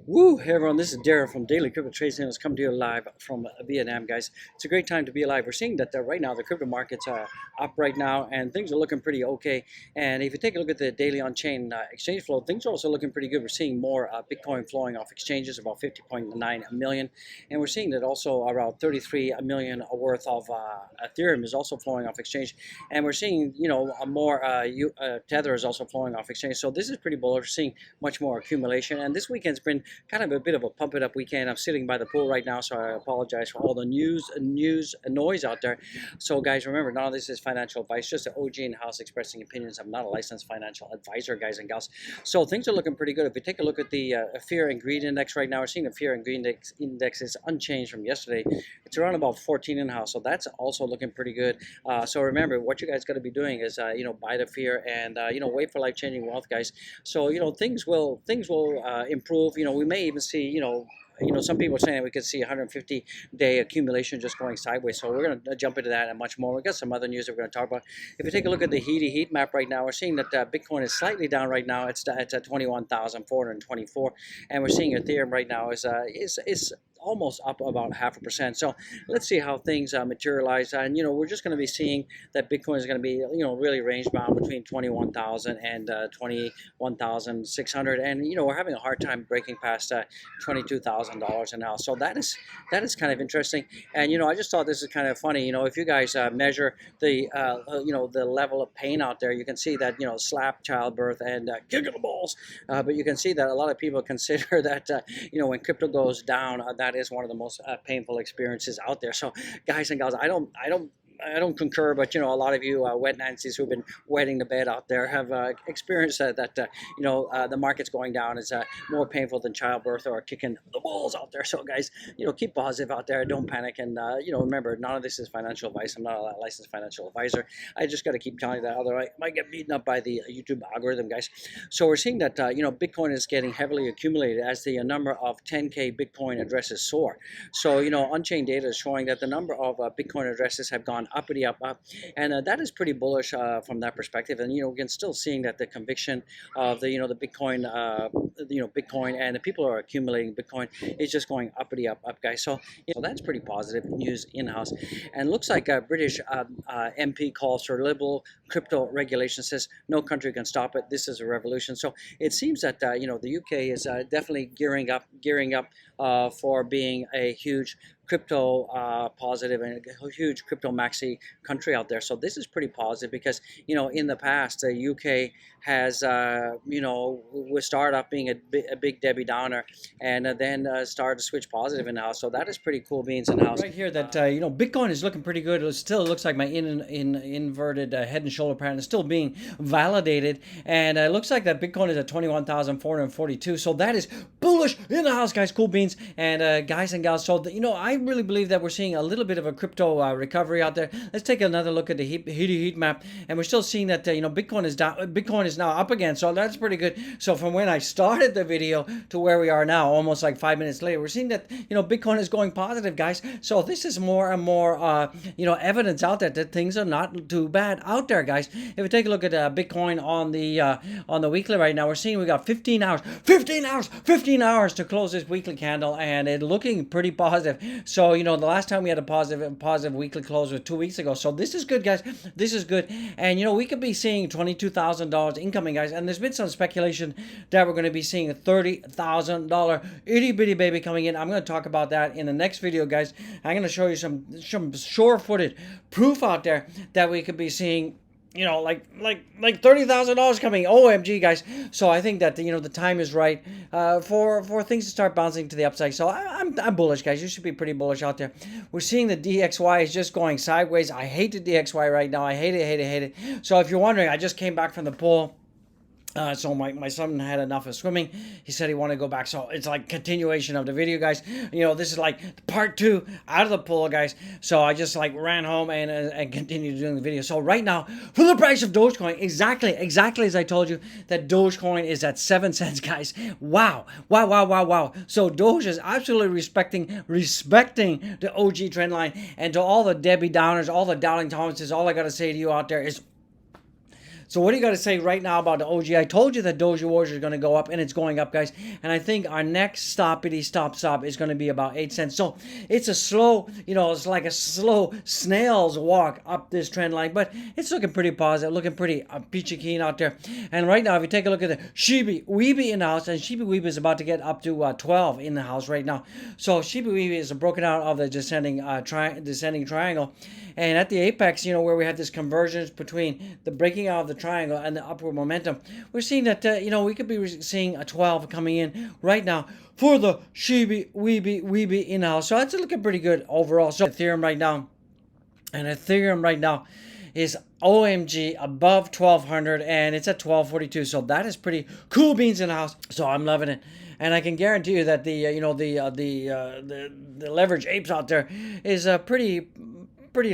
Woo! Hey everyone, this is Darren from Daily Crypto Trades News coming to you live from Vietnam, guys. It's a great time to be alive. We're seeing that right now the crypto markets are up right now and things are looking pretty okay. And if you take a look at the daily on-chain exchange flow, things are also looking pretty good. We're seeing more Bitcoin flowing off exchanges, about 50.9 million. And we're seeing that also around 33 million worth of Ethereum is also flowing off exchange. And we're seeing, more Tether is also flowing off exchange. So this is pretty bullish. We're seeing much more accumulation. And this weekend's been kind of a bit of a pump it up weekend. I'm sitting by the pool right now, so I apologize for all the news and noise out there. So guys, remember, none of this is financial advice, just an OG in-house expressing opinions. I'm not a licensed financial advisor, guys and gals. So things are looking pretty good. If we take a look at the fear and greed index right now, we're seeing the fear and greed index is unchanged from yesterday. It's around about 14 in-house, so that's also looking pretty good. So remember, what you guys got to be doing is buy the fear and wait for life-changing wealth, guys. So things will improve. We may even see some people are saying that we could see 150-day accumulation just going sideways. So we're going to jump into that and much more. We've got some other news that we're going to talk about. If you take a look at the heat map right now, we're seeing that Bitcoin is slightly down right now. It's at 21,424, and we're seeing Ethereum right now is almost up about 0.5%. So let's see how things materialize. And we're just going to be seeing that Bitcoin is going to be really range bound between 21,000 and 21,600. And we're having a hard time breaking past $22,000 now. So that is kind of interesting. And I just thought this is kind of funny. If you guys measure the the level of pain out there, you can see that slap, childbirth, and kick in the balls. But you can see that a lot of people consider that when crypto goes down, that is one of the most painful experiences out there. So guys and gals, I don't concur, but a lot of you wet Nancy's who've been wetting the bed out there have experienced that the market's going down is more painful than childbirth or kicking the balls out there. So guys, keep positive out there, don't panic, and remember, none of this is financial advice. I'm not a licensed financial advisor. I just got to keep telling you that, otherwise I might get beaten up by the YouTube algorithm, guys. So we're seeing that Bitcoin is getting heavily accumulated as the number of 10K Bitcoin addresses soar. So on-chain data is showing that the number of Bitcoin addresses have gone uppity up, and that is pretty bullish from that perspective. And we can still seeing that the conviction of the Bitcoin, Bitcoin, and the people who are accumulating Bitcoin is just going uppity up, guys. So that's pretty positive news in-house. And looks like a British MP calls for liberal crypto regulation, says no country can stop it. This is a revolution. So it seems that the UK is definitely gearing up for being a huge crypto positive and a huge crypto maxi country out there. So this is pretty positive because in the past the UK has we started off being a big Debbie Downer, and then started to switch positive in house. So that is pretty cool beans in house. Right here that Bitcoin is looking pretty good. It still looks like my inverted head and shoulder pattern is still being validated, and it looks like that Bitcoin is at 21,442. So that is bullish in the house, guys. Cool beans. And guys and gals, so I really believe that we're seeing a little bit of a crypto recovery out there. Let's take another look at the heat map, and we're still seeing that Bitcoin is down. Bitcoin is now up again, so that's pretty good. So from when I started the video to where we are now, almost like 5 minutes later, we're seeing that Bitcoin is going positive, guys. So this is more and more evidence out there that things are not too bad out there, guys. If we take a look at Bitcoin on the weekly right now, we're seeing we got 15 hours to close this weekly candle, and it's looking pretty positive. So the last time we had a positive weekly close was 2 weeks ago. So this is good, guys. This is good. And we could be seeing $22,000 incoming, guys. And there's been some speculation that we're going to be seeing a $30,000 itty bitty baby coming in. I'm going to talk about that in the next video, guys. I'm going to show you some sure-footed proof out there that we could be seeing like $30,000 coming. OMG, guys. So I think that the time is right for things to start bouncing to the upside. So I'm bullish, guys. You should be pretty bullish out there. We're seeing the DXY is just going sideways. I hate the DXY right now. I hate it. So if you're wondering, I just came back from the pool. So my son had enough of swimming. He said he wanted to go back. So it's like continuation of the video, guys. This is like part 2 out of the pool, guys. So I just like ran home and continued doing the video. So right now, for the price of Dogecoin, exactly as I told you, that Dogecoin is at 7 cents, guys. Wow. So Doge is absolutely respecting the OG trend line. And to all the Debbie Downers, all the doubting Thomases, all I got to say to you out there is So what do you got to say right now about the OG? I told you that Doge Wars is going to go up, and it's going up, guys. And I think our next stoppity stop is going to be about 8 cents. So it's a slow, it's like a slow snail's walk up this trend line, but it's looking pretty positive, looking pretty peachy keen out there. And right now, if you take a look at the Shiba Weeby in the house, and Shiba Weeby is about to get up to 12 in the house right now. So Shiba Weeby is broken out of the descending triangle. And at the apex, where we had this convergence between the breaking out of the triangle and the upward momentum, we're seeing that, we could be seeing a 12 coming in right now for the Shiba Weeby in the house. So that's looking pretty good overall. So Ethereum right now is OMG above 1200, and it's at 1242. So that is pretty cool beans in the house. So I'm loving it. And I can guarantee you that the leverage apes out there is pretty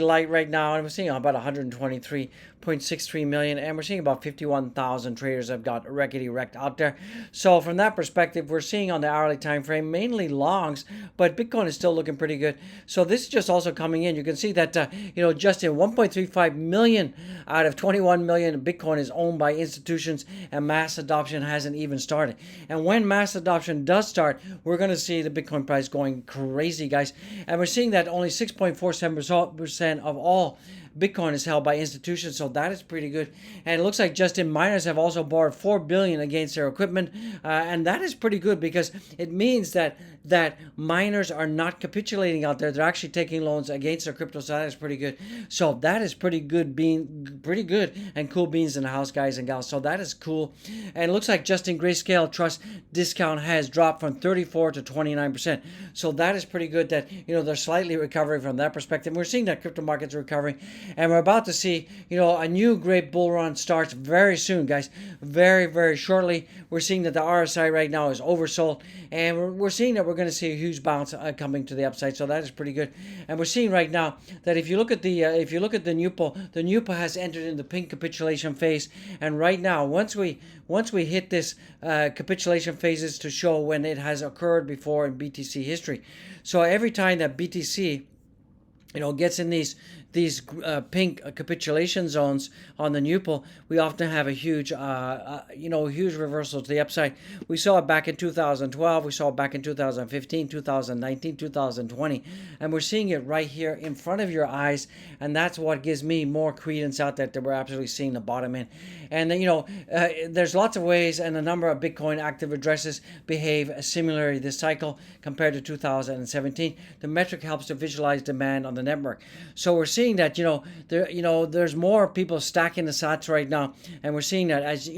light right now, and we're seeing about 123.63 million, and we're seeing about 51,000 traders have got wrecked out there. So from that perspective, we're seeing on the hourly time frame mainly longs, but Bitcoin is still looking pretty good. So this is just also coming in. You can see that just in 1.35 million out of 21 million Bitcoin is owned by institutions, and mass adoption hasn't even started. And when mass adoption does start, we're going to see the Bitcoin price going crazy, guys. And we're seeing that only 6.47% of all Bitcoin is held by institutions, so that is pretty good. And it looks like just-in miners have also borrowed $4 billion against their equipment, and that is pretty good because it means that miners are not capitulating out there. They're actually taking loans against their crypto, so that is pretty good. So that is pretty good and cool beans in the house, guys and gals. So that is cool. And it looks like just-in Grayscale Trust discount has dropped from 34 to 29%. So that is pretty good that they're slightly recovering from that perspective. We're seeing that crypto markets are recovering. And we're about to see, a new great bull run starts very soon, guys. Very, very shortly. We're seeing that the RSI right now is oversold. And we're seeing that we're going to see a huge bounce coming to the upside. So that is pretty good. And we're seeing right now that if you look at the NUPO has entered in the pink capitulation phase. And right now, once we hit this capitulation phases to show when it has occurred before in BTC history. So every time that BTC gets in these pink capitulation zones on the NUPO, we often have a huge reversal to the upside. We saw it back in 2012, we saw it back in 2015, 2019, 2020, and we're seeing it right here in front of your eyes, and that's what gives me more credence out that we're absolutely seeing the bottom in. And there's lots of ways, and a number of Bitcoin active addresses behave similarly this cycle compared to 2017. The metric helps to visualize demand on the network. So we're seeing that there's more people stacking the sats right now, and we're seeing that as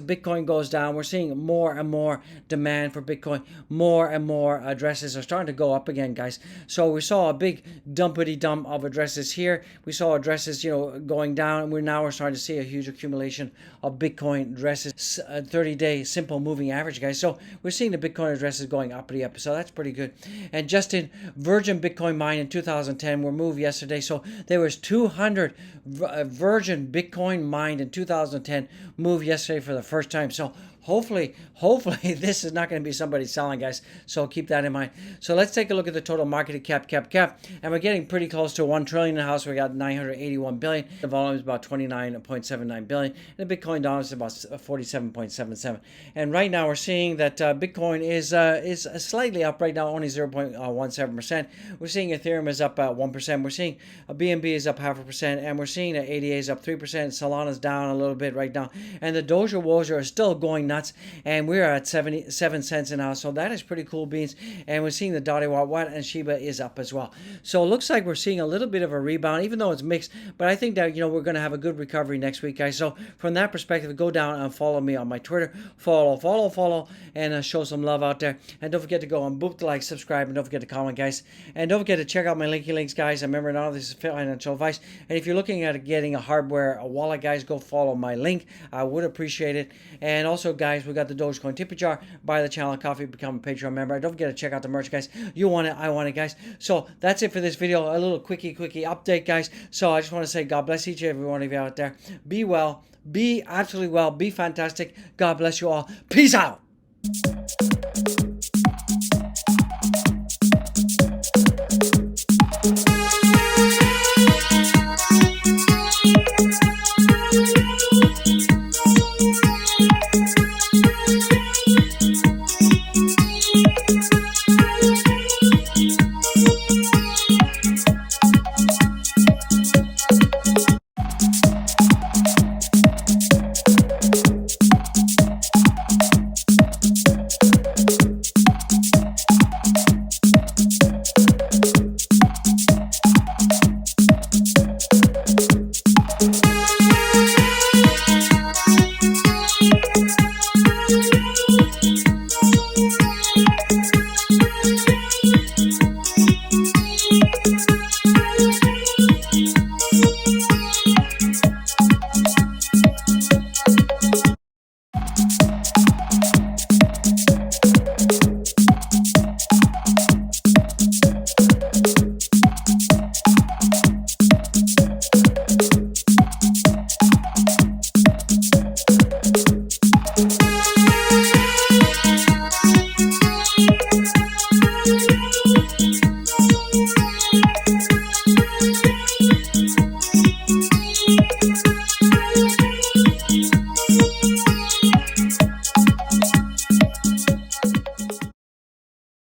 Bitcoin goes down, we're seeing more and more demand for Bitcoin. More and more addresses are starting to go up again, guys. So we saw a big dumpity dump of addresses here. We saw addresses going down, and we're starting to see a huge accumulation of Bitcoin addresses, 30-day simple moving average, guys. So we're seeing the Bitcoin addresses going uppity up, so that's pretty good. And just in Virgin Bitcoin mine in 2010 were moved yesterday, so there was 200 Virgin Bitcoin mined in 2010 moved yesterday for the first time. So hopefully this is not going to be somebody selling, guys. So keep that in mind. So let's take a look at the total market cap, and we're getting pretty close to 1 trillion in the house. We got 981 billion. The volume is about 29.79 billion. And the Bitcoin dollars is about 47.77. And right now we're seeing that Bitcoin is slightly up right now, only 0.17%. We're seeing Ethereum is up 1%. We're seeing BNB is up 0.5%, and we're seeing that ADA is up 3%. Solana's down a little bit right now, and the Doge Wars are still going nuts, and we're at 77 cents an hour. So that is pretty cool beans. And we're seeing the Dotty Watt and Shiba is up as well. So it looks like we're seeing a little bit of a rebound, even though it's mixed. But I think that we're going to have a good recovery next week, guys. So from that perspective, go down and follow me on my Twitter. Follow, and show some love out there. And don't forget to go and boop the like, subscribe, and don't forget to comment, guys. And don't forget to check out my links, guys. Remember, none of this is financial advice. And if you're looking at getting a wallet, guys, go follow my link. I would appreciate it. And also, guys, we got the Dogecoin Tip Jar. Buy the channel coffee, become a Patreon member. Don't forget to check out the merch, guys. You want it, I want it, guys. So that's it for this video. A little quickie update, guys. So I just want to say God bless each and every one of you out there. Be well. Be absolutely well. Be fantastic. God bless you all. Peace out.